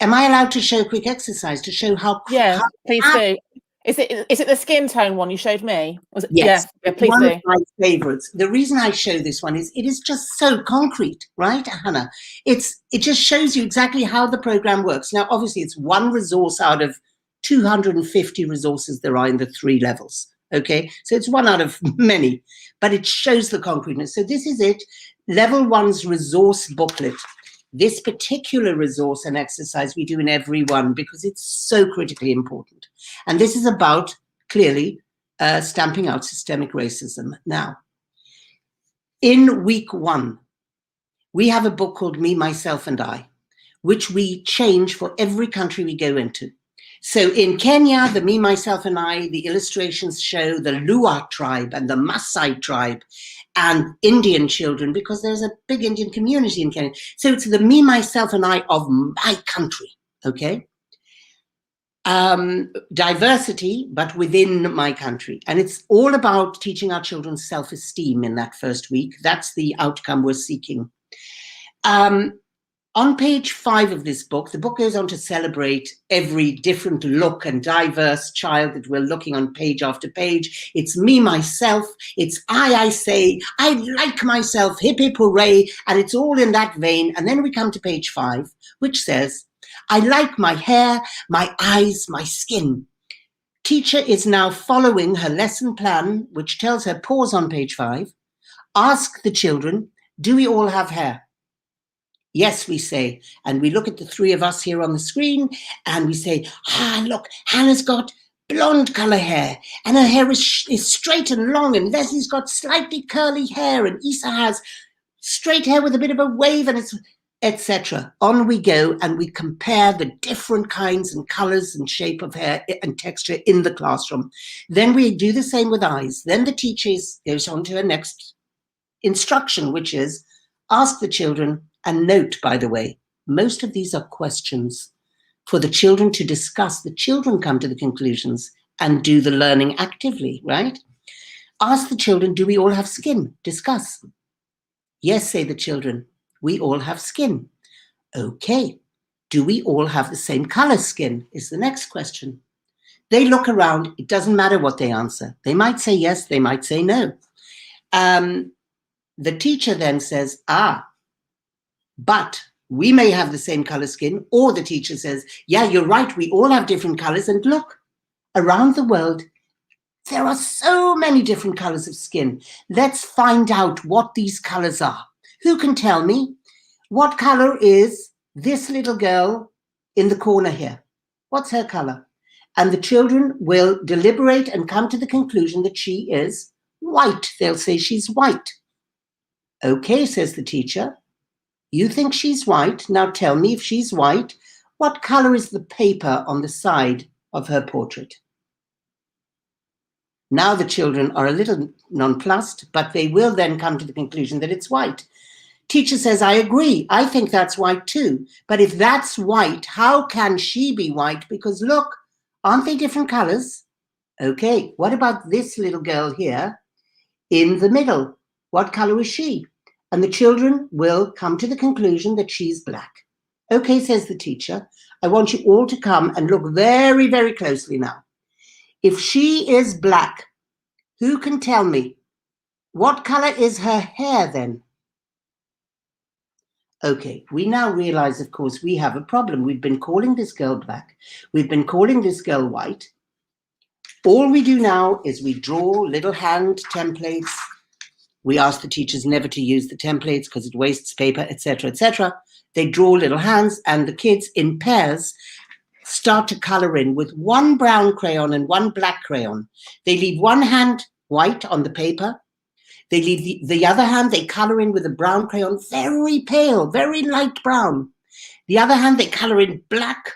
Am I allowed to show a quick exercise to show how? Yeah, please do. Is it the skin tone one you showed me? Was it? Yes, Yeah, please one do. of my favorites. The reason I show this one is it is just so concrete, right, Hannah? It just shows you exactly how the program works. Now, obviously, it's one resource out of 250 resources there are in the 3 levels. Okay, so it's one out of many, but it shows the concreteness. So this is it, level 1's resource booklet. This particular resource and exercise we do in every one because it's so critically important. And this is about, clearly, stamping out systemic racism. Now, In week 1, we have a book called Me, Myself and I, which we change for every country we go into. So in Kenya, the Me, Myself and I, the illustrations show the Luo tribe and the Maasai tribe and Indian children, because there's a big Indian community in Kenya. So it's the Me, Myself and I of my country, okay? Diversity, but within my country. And it's all about teaching our children self-esteem in that first week. That's the outcome we're seeking. On page 5 of this book, the book goes on to celebrate every different look and diverse child that we're looking on page after page. It's me, myself, it's I say, I like myself, hip hip hooray, and it's all in that vein. And then we come to page 5, which says, I like my hair, my eyes, my skin. Teacher is now following her lesson plan, which tells her, pause on page 5, ask the children, do we all have hair? Yes, we say, and we look at the 3 of us here on the screen and we say, look, Hannah's got blonde color hair and her hair is straight and long, and Leslie's got slightly curly hair, and Isa has straight hair with a bit of a wave, and it's etc. On we go, and we compare the different kinds and colors and shape of hair and texture in the classroom. Then we do the same with eyes. Then the teacher goes on to her next instruction, which is ask the children. And note, by the way, most of these are questions for the children to discuss. The children come to the conclusions and do the learning actively, right? Ask the children, do we all have skin? Discuss. Yes, say the children, we all have skin. Okay. Do we all have the same color skin? Is the next question. They look around. It doesn't matter what they answer. They might say yes, they might say no. The teacher then says, but we may have the same color skin, or the teacher says, yeah, you're right, we all have different colors, and look, around the world, there are so many different colors of skin. Let's find out what these colors are. Who can tell me what color is this little girl in the corner here? What's her color? And the children will deliberate and come to the conclusion that she is white. They'll say she's white. Okay, says the teacher. You think she's white? Now tell me, if she's white, what color is the paper on the side of her portrait? Now the children are a little nonplussed, but they will then come to the conclusion that it's white. Teacher says, I agree. I think that's white too. But if that's white, how can she be white? Because look, aren't they different colors? Okay, what about this little girl here in the middle? What color is she? And the children will come to the conclusion that she's black. Okay, says the teacher, I want you all to come and look very, very closely now. If she is black, who can tell me what color is her hair then? Okay, we now realize, of course, we have a problem. We've been calling this girl black. We've been calling this girl white. All we do now is we draw little hand templates. We ask the teachers never to use the templates because it wastes paper, etc., etc. They draw little hands, and the kids in pairs start to color in with one brown crayon and one black crayon. They leave one hand white on the paper. They leave the other hand, they color in with a brown crayon, very pale, very light brown. The other hand, they color in black,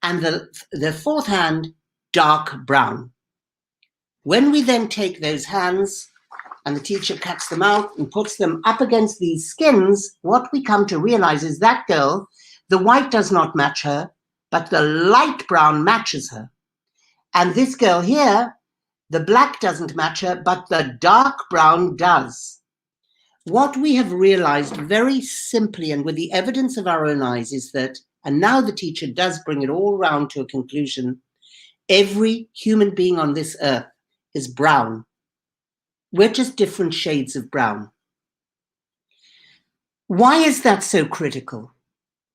and the fourth hand, dark brown. When we then take those hands, and the teacher cuts them out and puts them up against these skins, what we come to realize is that girl, the white does not match her, but the light brown matches her. And this girl here, the black doesn't match her, but the dark brown does. What we have realized very simply and with the evidence of our own eyes is that, and now the teacher does bring it all round to a conclusion, every human being on this earth is brown. We're just different shades of brown. Why is that so critical?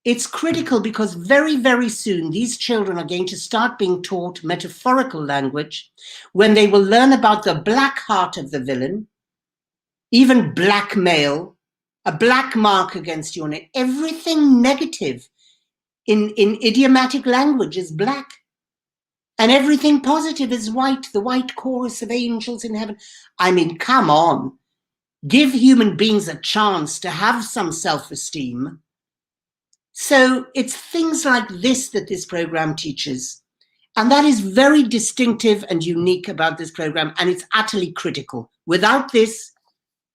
It's critical because very, very soon these children are going to start being taught metaphorical language when they will learn about the black heart of the villain, even blackmail, a black mark against your name. Everything negative in idiomatic language is black. And everything positive is white, the white chorus of angels in heaven. I mean, come on. give human beings a chance to have some self-esteem. So it's things like this that this program teaches. And that is very distinctive and unique about this program, and it's utterly critical. Without this,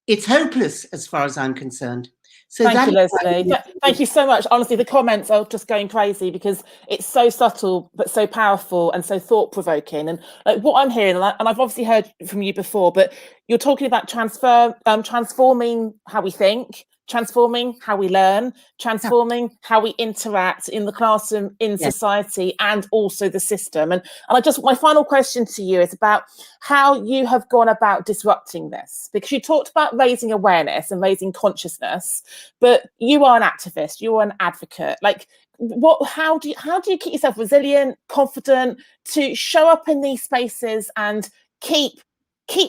it's hopeless as far as I'm concerned. So thank you, Leslie. Thank you so much. Honestly, the comments are just going crazy because it's so subtle, but so powerful and so thought-provoking. And like what I'm hearing, and I've obviously heard from you before, but you're talking about transforming how we think, transforming how we learn, transforming how we interact in the classroom, in society, and also the system. And my final question to you is about how you have gone about disrupting this, because you talked about raising awareness and raising consciousness, but you are an activist, you are an advocate. Like, how do you keep yourself resilient, confident to show up in these spaces and keep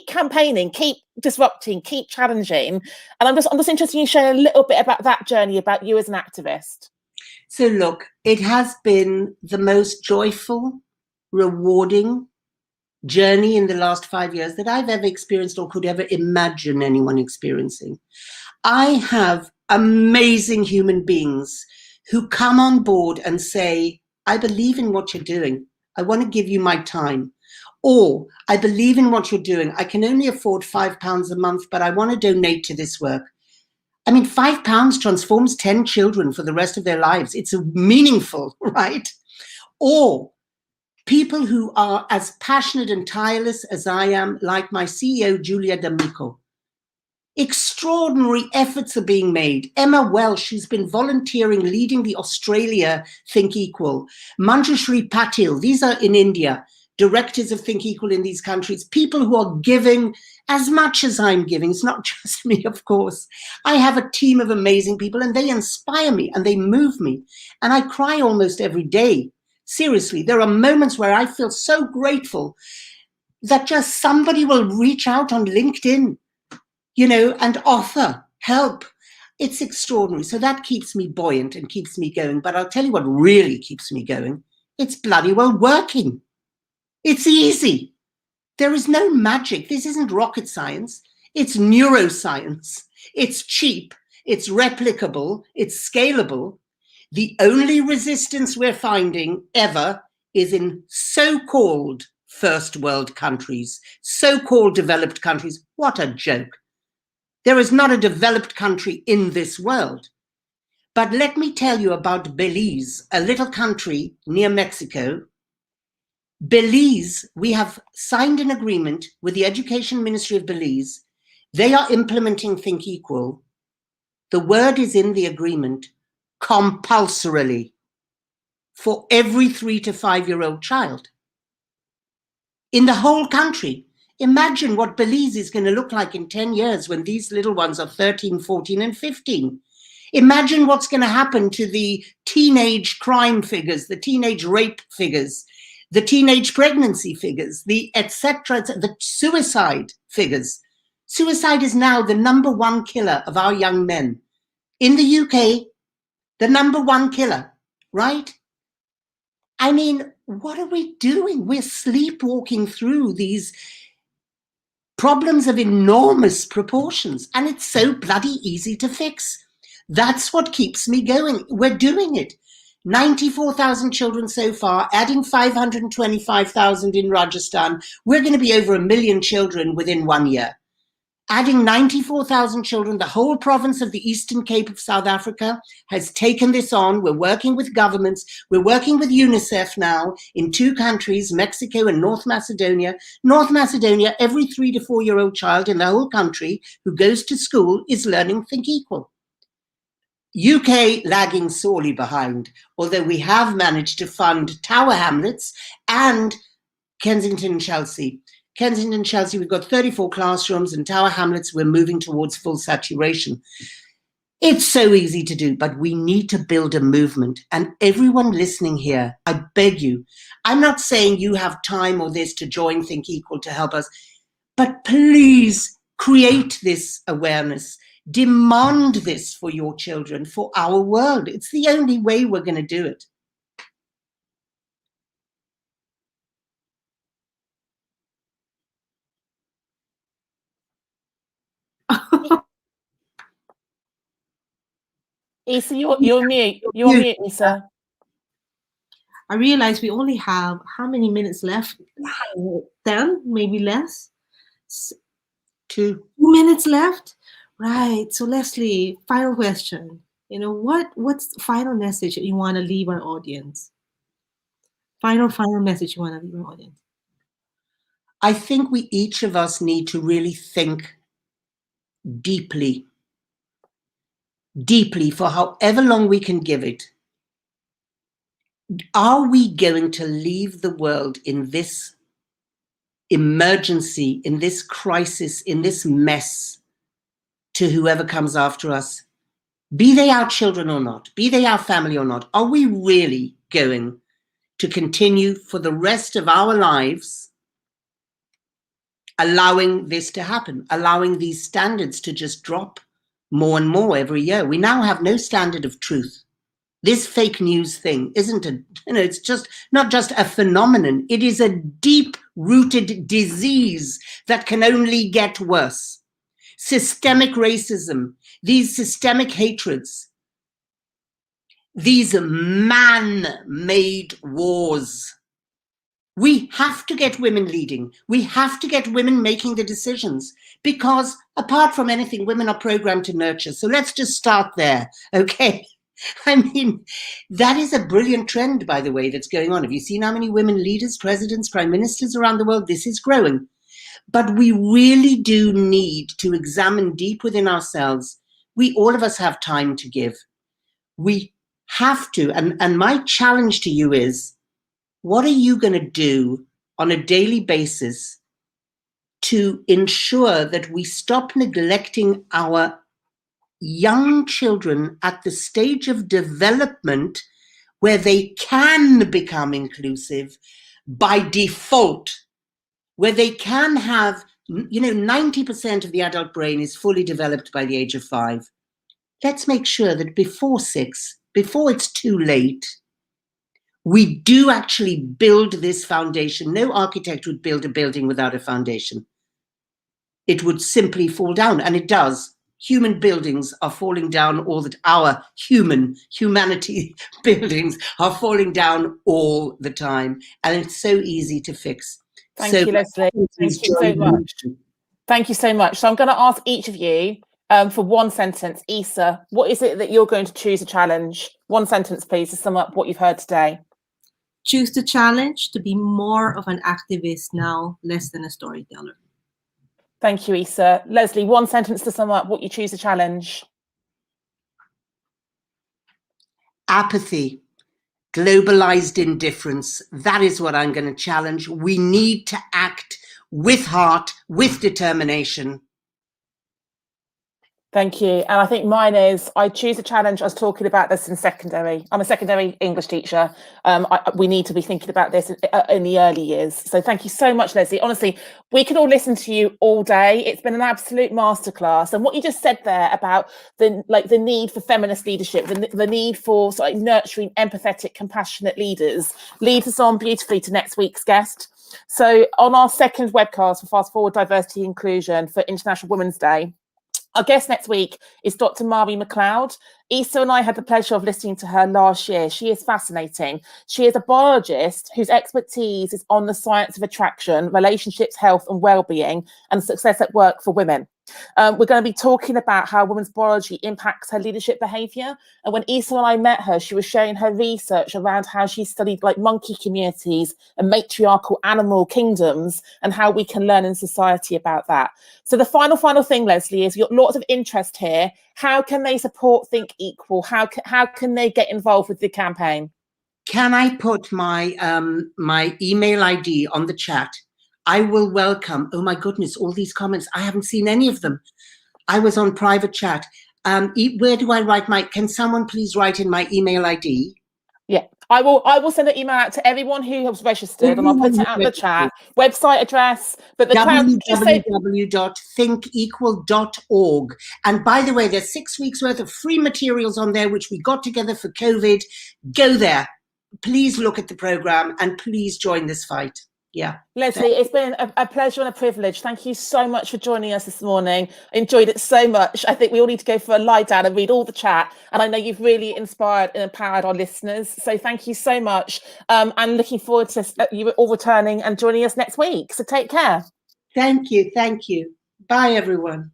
campaigning, keep disrupting, keep challenging? And I'm just interested in you sharing a little bit about that journey, about you as an activist. So look, it has been the most joyful, rewarding journey in the last 5 years that I've ever experienced or could ever imagine anyone experiencing. I have amazing human beings who come on board and say, I believe in what you're doing. I want to give you my time. Or, I believe in what you're doing. I can only afford £5 a month, but I want to donate to this work. I mean, £5 transforms 10 children for the rest of their lives. It's meaningful, right? Or people who are as passionate and tireless as I am, like my CEO, Julia D'Amico. Extraordinary efforts are being made. Emma Welsh, she's been volunteering, leading the Australia Think Equal. Manjushri Patil, these are in India, directors of Think Equal in these countries, people who are giving as much as I'm giving. It's not just me, of course. I have a team of amazing people, and they inspire me and they move me. And I cry almost every day. Seriously, there are moments where I feel so grateful that just somebody will reach out on LinkedIn, and offer help. It's extraordinary. So that keeps me buoyant and keeps me going. But I'll tell you what really keeps me going. It's bloody well working. It's easy. There is no magic. This isn't rocket science. It's neuroscience. It's cheap. It's replicable. It's scalable. The only resistance we're finding ever is in so-called first world countries, so-called developed countries. What a joke. There is not a developed country in this world. But let me tell you about Belize, a little country near Mexico. Belize, we have signed an agreement with the Education Ministry of Belize. They are implementing Think Equal. The word is in the agreement, compulsorily, for every 3 to 5-year-old child in the whole country. Imagine what Belize is going to look like in 10 years when these little ones are 13, 14, and 15. Imagine what's going to happen to the teenage crime figures, the teenage rape figures, the teenage pregnancy figures, the etc., the suicide figures. Suicide is now the #1 killer of our young men. In the UK, the #1 killer, right? I mean, what are we doing? We're sleepwalking through these problems of enormous proportions, and it's so bloody easy to fix. That's what keeps me going. We're doing it. 94,000 children so far, adding 525,000 in Rajasthan. We're going to be over 1 million children within 1 year. Adding 94,000 children, the whole province of the Eastern Cape of South Africa has taken this on. We're working with governments. We're working with UNICEF now in 2 countries, Mexico and North Macedonia. North Macedonia, every 3 to 4-year-old child in the whole country who goes to school is learning Think Equal. UK lagging sorely behind, although we have managed to fund Tower Hamlets and Kensington and Chelsea. Kensington and Chelsea, we've got 34 classrooms, and Tower Hamlets, we're moving towards full saturation. It's so easy to do, but we need to build a movement. And everyone listening here, I beg you, I'm not saying you have time or this to join Think Equal to help us, but please create this awareness. Demand this for your children, for our world. It's the only way we're going to do it. Issa, you're mute. You're on mute, Issa. I realize we only have how many minutes left? 10, maybe less. 2 minutes left. Right. So Leslie, final question. What's the final message that you want to leave our audience? Final message you want to leave our audience. I think each of us need to really think deeply for however long we can give it. Are we going to leave the world in this emergency, in this crisis, in this mess to whoever comes after us? Be they our children or not, be they our family or not, are we really going to continue for the rest of our lives allowing this to happen, allowing these standards to just drop more and more every year? We now have no standard of truth. This fake news thing isn't it's just not just a phenomenon. It is a deep-rooted disease that can only get worse. Systemic racism, these systemic hatreds, these man-made wars. We have to get women leading. We have to get women making the decisions, because apart from anything, women are programmed to nurture. So let's just start there, okay? I mean, that is a brilliant trend, by the way, that's going on. Have you seen how many women leaders, presidents, prime ministers around the world? This is growing. But we really do need to examine deep within ourselves. All of us have time to give. We have to. And my challenge to you is, what are you going to do on a daily basis to ensure that we stop neglecting our young children at the stage of development where they can become inclusive by default, where they can have, 90% of the adult brain is fully developed by the age of 5. Let's make sure that before 6, before it's too late, we do actually build this foundation. No architect would build a building without a foundation. It would simply fall down, and it does. Human buildings are falling down our humanity buildings are falling down all the time, and it's so easy to fix. Thank you, Leslie. Thank you so much. Thank you so much. So I'm going to ask each of you for one sentence. Issa, what is it that you're going to choose a challenge? One sentence, please, to sum up what you've heard today. Choose the challenge to be more of an activist now, less than a storyteller. Thank you, Issa. Leslie, one sentence to sum up what you choose to challenge. Apathy, globalized indifference. That is what I'm going to challenge. We need to act with heart, with determination. Thank you. And I think mine is, I choose a challenge. I was talking about this in secondary. I'm a secondary English teacher. We need to be thinking about this in the early years. So thank you so much, Leslie. Honestly, we could all listen to you all day. It's been an absolute masterclass. And what you just said there about the need for feminist leadership, the need for sort of nurturing empathetic, compassionate leaders, leads us on beautifully to next week's guest. So on our second webcast for Fast Forward Diversity Inclusion for International Women's Day, our guest next week is Dr. Mari McLeod. Issa and I had the pleasure of listening to her last year. She is fascinating. She is a biologist whose expertise is on the science of attraction, relationships, health and well-being, and success at work for women. We're going to be talking about how women's biology impacts her leadership behaviour. And when Issa and I met her, she was sharing her research around how she studied monkey communities and matriarchal animal kingdoms and how we can learn in society about that. So the final thing, Leslie, is you've got lots of interest here. How can they support Think Equal? How can they get involved with the campaign? Can I put my my email ID on the chat? I will welcome, oh my goodness, all these comments. I haven't seen any of them. I was on private chat. Where do I write can someone please write in my email ID? Yeah, I will send an email out to everyone who has registered, and I'll put it out in the chat, website address, but the www.thinkequal.org. And by the way, there's 6 weeks worth of free materials on there, which we got together for COVID. Go there. Please look at the program and please join this fight. Yeah. Leslie, it's been a pleasure and a privilege. Thank you so much for joining us this morning. I enjoyed it so much. I think we all need to go for a lie down and read all the chat. And I know you've really inspired and empowered our listeners. So thank you so much. And looking forward to you all returning and joining us next week. So take care. Thank you. Thank you. Bye, everyone.